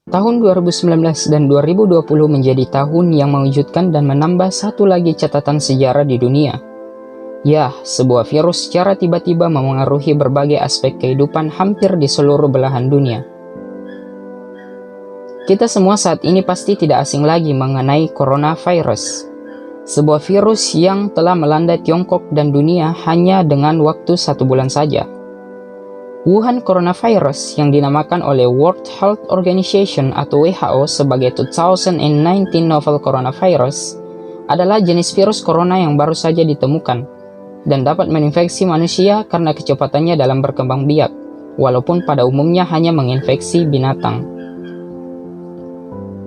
Tahun 2019 dan 2020 menjadi tahun yang mengejutkan dan menambah satu lagi catatan sejarah di dunia. Ya, sebuah virus secara tiba-tiba memengaruhi berbagai aspek kehidupan hampir di seluruh belahan dunia. Kita semua saat ini pasti tidak asing lagi mengenai coronavirus, sebuah virus yang telah melanda Tiongkok dan dunia hanya dengan waktu 1 bulan saja. Wuhan Coronavirus yang dinamakan oleh World Health Organization atau WHO sebagai 2019 novel coronavirus adalah jenis virus corona yang baru saja ditemukan dan dapat menginfeksi manusia karena kecepatannya dalam berkembang biak, walaupun pada umumnya hanya menginfeksi binatang.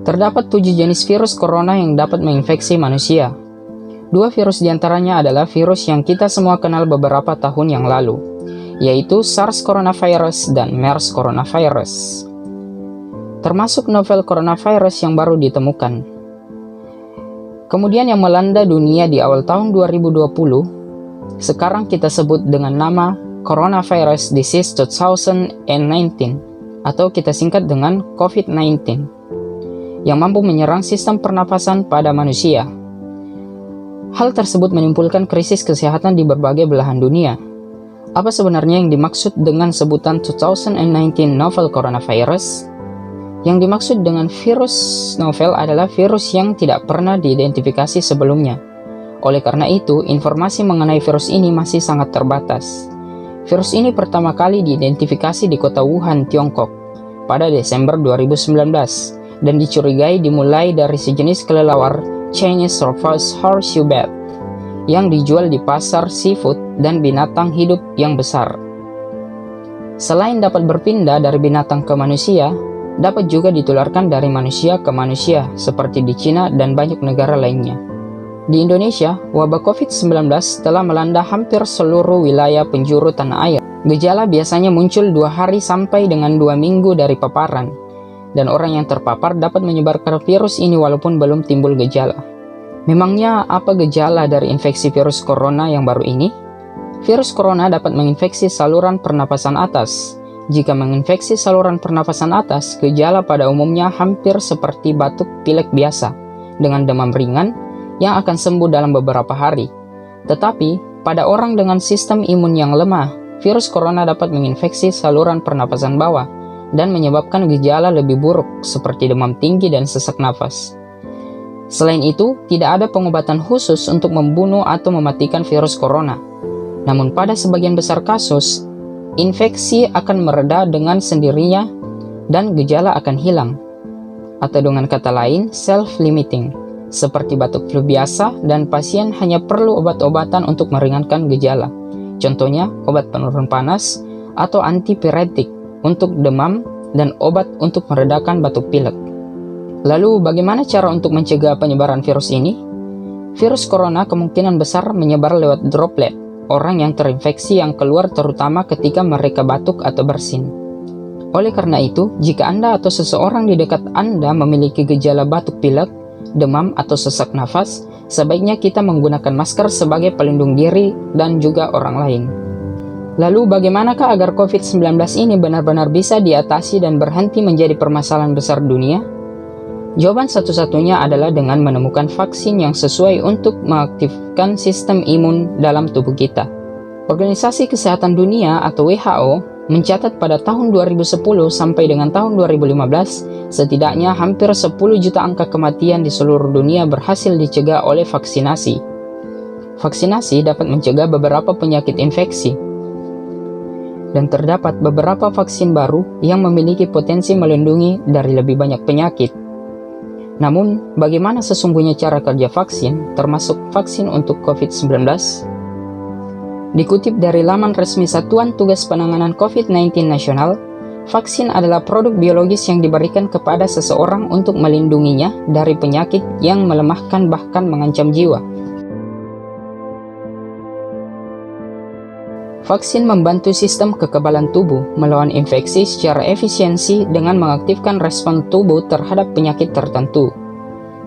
Terdapat 7 jenis virus corona yang dapat menginfeksi manusia. 2 virus diantaranya adalah virus yang kita semua kenal beberapa tahun yang lalu, yaitu SARS coronavirus dan MERS coronavirus, termasuk novel coronavirus yang baru ditemukan. Kemudian yang melanda dunia di awal tahun 2020, sekarang kita sebut dengan nama Coronavirus Disease 2019 atau kita singkat dengan COVID-19, yang mampu menyerang sistem pernapasan pada manusia. Hal tersebut menimbulkan krisis kesehatan di berbagai belahan dunia. Apa sebenarnya yang dimaksud dengan sebutan 2019 novel coronavirus? Yang dimaksud dengan virus novel adalah virus yang tidak pernah diidentifikasi sebelumnya. Oleh karena itu, informasi mengenai virus ini masih sangat terbatas. Virus ini pertama kali diidentifikasi di kota Wuhan, Tiongkok, pada Desember 2019, dan dicurigai dimulai dari sejenis kelelawar Chinese Reverse Horseshoe Bat yang dijual di pasar seafood dan binatang hidup yang besar. Selain dapat berpindah dari binatang ke manusia, dapat juga ditularkan dari manusia ke manusia seperti di Cina dan banyak negara lainnya. Di Indonesia, wabah COVID-19 telah melanda hampir seluruh wilayah penjuru tanah air. Gejala biasanya muncul 2 hari sampai dengan 2 minggu dari paparan, dan orang yang terpapar dapat menyebarkan virus ini walaupun belum timbul gejala. Memangnya apa gejala dari infeksi virus corona yang baru ini? Virus corona dapat menginfeksi saluran pernapasan atas. Jika menginfeksi saluran pernapasan atas, gejala pada umumnya hampir seperti batuk pilek biasa, dengan demam ringan yang akan sembuh dalam beberapa hari. Tetapi, pada orang dengan sistem imun yang lemah, virus corona dapat menginfeksi saluran pernapasan bawah dan menyebabkan gejala lebih buruk seperti demam tinggi dan sesak nafas. Selain itu, tidak ada pengobatan khusus untuk membunuh atau mematikan virus corona. Namun pada sebagian besar kasus, infeksi akan mereda dengan sendirinya dan gejala akan hilang. Atau dengan kata lain, self-limiting, seperti batuk flu biasa dan pasien hanya perlu obat-obatan untuk meringankan gejala. Contohnya, obat penurun panas atau antipiretik untuk demam dan obat untuk meredakan batuk pilek. Lalu, bagaimana cara untuk mencegah penyebaran virus ini? Virus corona kemungkinan besar menyebar lewat droplet, orang yang terinfeksi yang keluar terutama ketika mereka batuk atau bersin. Oleh karena itu, jika Anda atau seseorang di dekat Anda memiliki gejala batuk pilek, demam, atau sesak nafas, sebaiknya kita menggunakan masker sebagai pelindung diri dan juga orang lain. Lalu, bagaimanakah agar COVID-19 ini benar-benar bisa diatasi dan berhenti menjadi permasalahan besar dunia? Jawaban satu-satunya adalah dengan menemukan vaksin yang sesuai untuk mengaktifkan sistem imun dalam tubuh kita. Organisasi Kesehatan Dunia atau WHO mencatat pada tahun 2010 sampai dengan tahun 2015, setidaknya hampir 10 juta angka kematian di seluruh dunia berhasil dicegah oleh vaksinasi. Vaksinasi dapat mencegah beberapa penyakit infeksi, dan terdapat beberapa vaksin baru yang memiliki potensi melindungi dari lebih banyak penyakit. Namun, bagaimana sesungguhnya cara kerja vaksin, termasuk vaksin untuk COVID-19? Dikutip dari laman resmi Satuan Tugas Penanganan COVID-19 Nasional, vaksin adalah produk biologis yang diberikan kepada seseorang untuk melindunginya dari penyakit yang melemahkan bahkan mengancam jiwa. Vaksin membantu sistem kekebalan tubuh melawan infeksi secara efisiensi dengan mengaktifkan respon tubuh terhadap penyakit tertentu.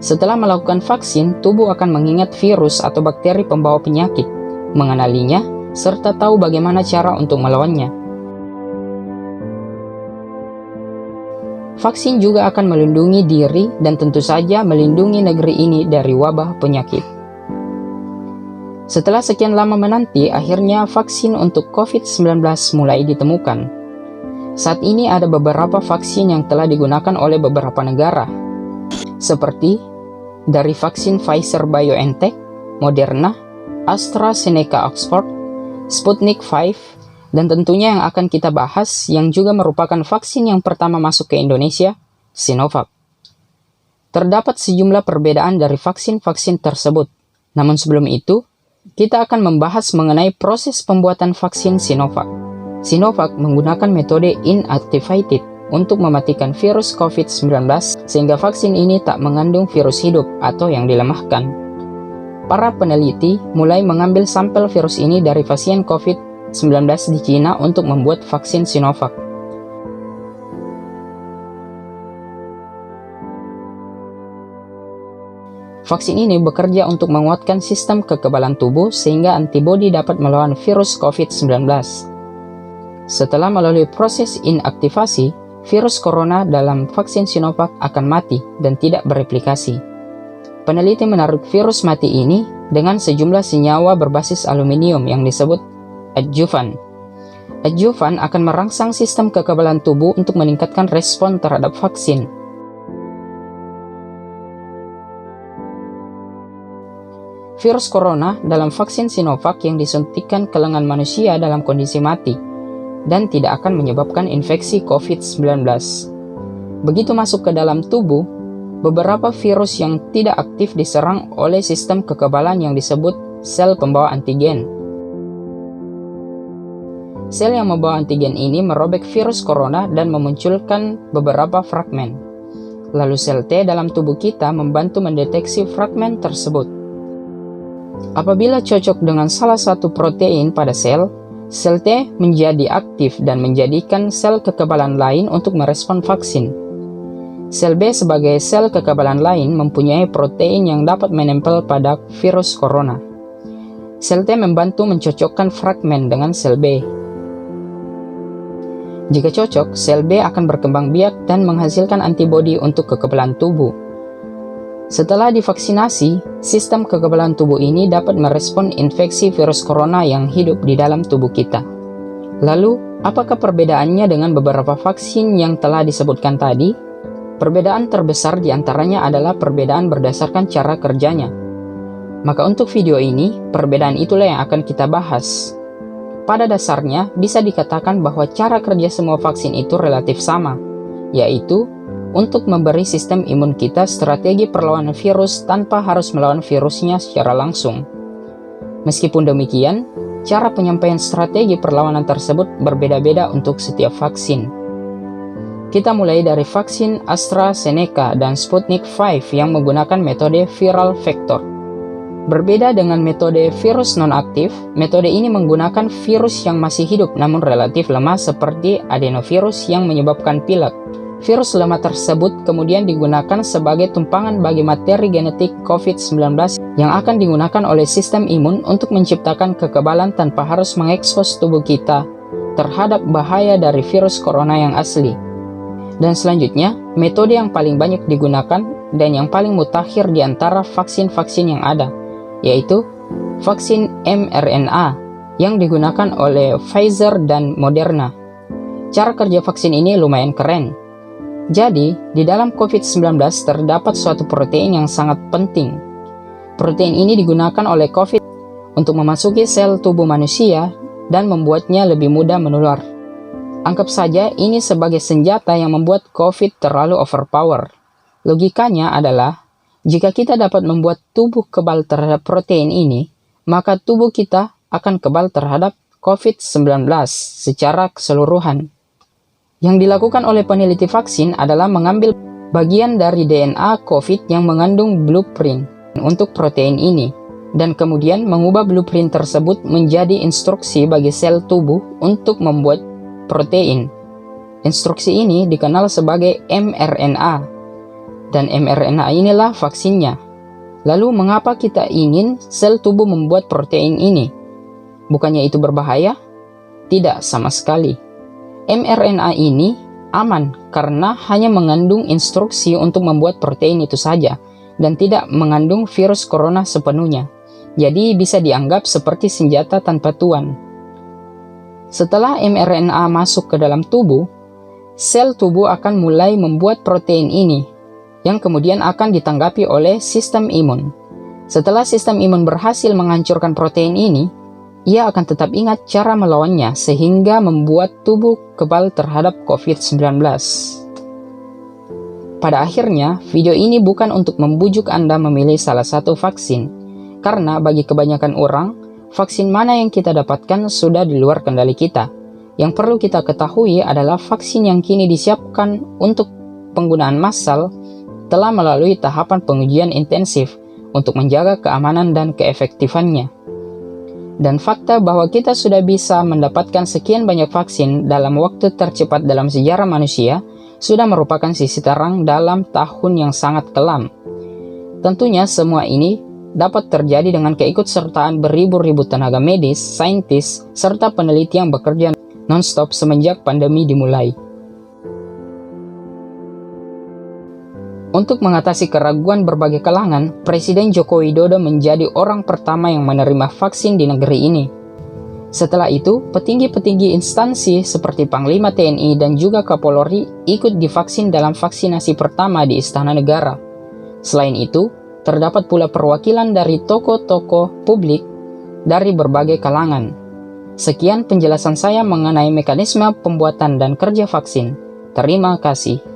Setelah melakukan vaksin, tubuh akan mengingat virus atau bakteri pembawa penyakit, mengenalinya, serta tahu bagaimana cara untuk melawannya. vaksin juga akan melindungi diri dan tentu saja melindungi negeri ini dari wabah penyakit. Setelah sekian lama menanti, akhirnya vaksin untuk COVID-19 mulai ditemukan. Saat ini ada beberapa vaksin yang telah digunakan oleh beberapa negara, seperti dari vaksin Pfizer-BioNTech, Moderna, AstraZeneca Oxford, Sputnik V, dan tentunya yang akan kita bahas yang juga merupakan vaksin yang pertama masuk ke Indonesia, Sinovac. Terdapat sejumlah perbedaan dari vaksin-vaksin tersebut. Namun sebelum itu, kita akan membahas mengenai proses pembuatan vaksin Sinovac. Sinovac menggunakan metode inactivated untuk mematikan virus COVID-19 sehingga vaksin ini tak mengandung virus hidup atau yang dilemahkan. Para peneliti mulai mengambil sampel virus ini dari pasien COVID-19 di Cina untuk membuat vaksin Sinovac. Vaksin ini bekerja untuk menguatkan sistem kekebalan tubuh sehingga antibodi dapat melawan virus COVID-19. Setelah melalui proses inaktivasi, virus corona dalam vaksin Sinovac akan mati dan tidak bereplikasi. Peneliti menaruh virus mati ini dengan sejumlah senyawa berbasis aluminium yang disebut adjuvan. Adjuvan akan merangsang sistem kekebalan tubuh untuk meningkatkan respon terhadap vaksin. Virus corona dalam vaksin Sinovac yang disuntikkan ke lengan manusia dalam kondisi mati dan tidak akan menyebabkan infeksi COVID-19. Begitu masuk ke dalam tubuh, beberapa virus yang tidak aktif diserang oleh sistem kekebalan yang disebut sel pembawa antigen. Sel yang membawa antigen ini merobek virus corona dan memunculkan beberapa fragmen. Lalu sel T dalam tubuh kita membantu mendeteksi fragmen tersebut. Apabila cocok dengan salah satu protein pada sel T menjadi aktif dan menjadikan sel kekebalan lain untuk merespon vaksin. Sel B sebagai sel kekebalan lain mempunyai protein yang dapat menempel pada virus corona. Sel T membantu mencocokkan fragmen dengan sel B. Jika cocok, sel B akan berkembang biak dan menghasilkan antibodi untuk kekebalan tubuh. Setelah divaksinasi, sistem kekebalan tubuh ini dapat merespon infeksi virus corona yang hidup di dalam tubuh kita. Lalu, apakah perbedaannya dengan beberapa vaksin yang telah disebutkan tadi? Perbedaan terbesar diantaranya adalah perbedaan berdasarkan cara kerjanya. Maka untuk video ini, perbedaan itulah yang akan kita bahas. Pada dasarnya, bisa dikatakan bahwa cara kerja semua vaksin itu relatif sama, yaitu untuk memberi sistem imun kita strategi perlawanan virus tanpa harus melawan virusnya secara langsung. Meskipun demikian, cara penyampaian strategi perlawanan tersebut berbeda-beda untuk setiap vaksin. Kita mulai dari vaksin AstraZeneca dan Sputnik V yang menggunakan metode viral vector. Berbeda dengan metode virus non-aktif, metode ini menggunakan virus yang masih hidup namun relatif lemah seperti adenovirus yang menyebabkan pilek. Virus lemah tersebut kemudian digunakan sebagai tumpangan bagi materi genetik COVID-19 yang akan digunakan oleh sistem imun untuk menciptakan kekebalan tanpa harus mengekspos tubuh kita terhadap bahaya dari virus corona yang asli. Dan selanjutnya, metode yang paling banyak digunakan dan yang paling mutakhir di antara vaksin-vaksin yang ada, yaitu vaksin mRNA yang digunakan oleh Pfizer dan Moderna. Cara kerja vaksin ini lumayan keren. Jadi, di dalam COVID-19 terdapat suatu protein yang sangat penting. Protein ini digunakan oleh COVID untuk memasuki sel tubuh manusia dan membuatnya lebih mudah menular. Anggap saja ini sebagai senjata yang membuat COVID terlalu overpower. Logikanya adalah, jika kita dapat membuat tubuh kebal terhadap protein ini, maka tubuh kita akan kebal terhadap COVID-19 secara keseluruhan. Yang dilakukan oleh peneliti vaksin adalah mengambil bagian dari DNA COVID yang mengandung blueprint untuk protein ini, dan kemudian mengubah blueprint tersebut menjadi instruksi bagi sel tubuh untuk membuat protein. Instruksi ini dikenal sebagai mRNA, dan mRNA inilah vaksinnya. Lalu mengapa kita ingin sel tubuh membuat protein ini? Bukannya itu berbahaya? Tidak sama sekali. mRNA ini aman karena hanya mengandung instruksi untuk membuat protein itu saja dan tidak mengandung virus corona sepenuhnya. Jadi bisa dianggap seperti senjata tanpa tuan. Setelah mRNA masuk ke dalam tubuh, sel tubuh akan mulai membuat protein ini yang kemudian akan ditanggapi oleh sistem imun. Setelah sistem imun berhasil menghancurkan protein ini, ia akan tetap ingat cara melawannya sehingga membuat tubuh kebal terhadap COVID-19. Pada akhirnya, video ini bukan untuk membujuk Anda memilih salah satu vaksin, karena bagi kebanyakan orang, vaksin mana yang kita dapatkan sudah di luar kendali kita. Yang perlu kita ketahui adalah vaksin yang kini disiapkan untuk penggunaan massal telah melalui tahapan pengujian intensif untuk menjaga keamanan dan keefektifannya. Dan fakta bahwa kita sudah bisa mendapatkan sekian banyak vaksin dalam waktu tercepat dalam sejarah manusia sudah merupakan sisi terang dalam tahun yang sangat kelam. Tentunya semua ini dapat terjadi dengan keikutsertaan beribu-ribu tenaga medis, saintis, serta peneliti yang bekerja non-stop semenjak pandemi dimulai. Untuk mengatasi keraguan berbagai kalangan, Presiden Joko Widodo menjadi orang pertama yang menerima vaksin di negeri ini. Setelah itu, petinggi-petinggi instansi seperti Panglima TNI dan juga Kapolri ikut divaksin dalam vaksinasi pertama di Istana Negara. Selain itu, terdapat pula perwakilan dari tokoh-tokoh publik dari berbagai kalangan. Sekian penjelasan saya mengenai mekanisme pembuatan dan kerja vaksin. Terima kasih.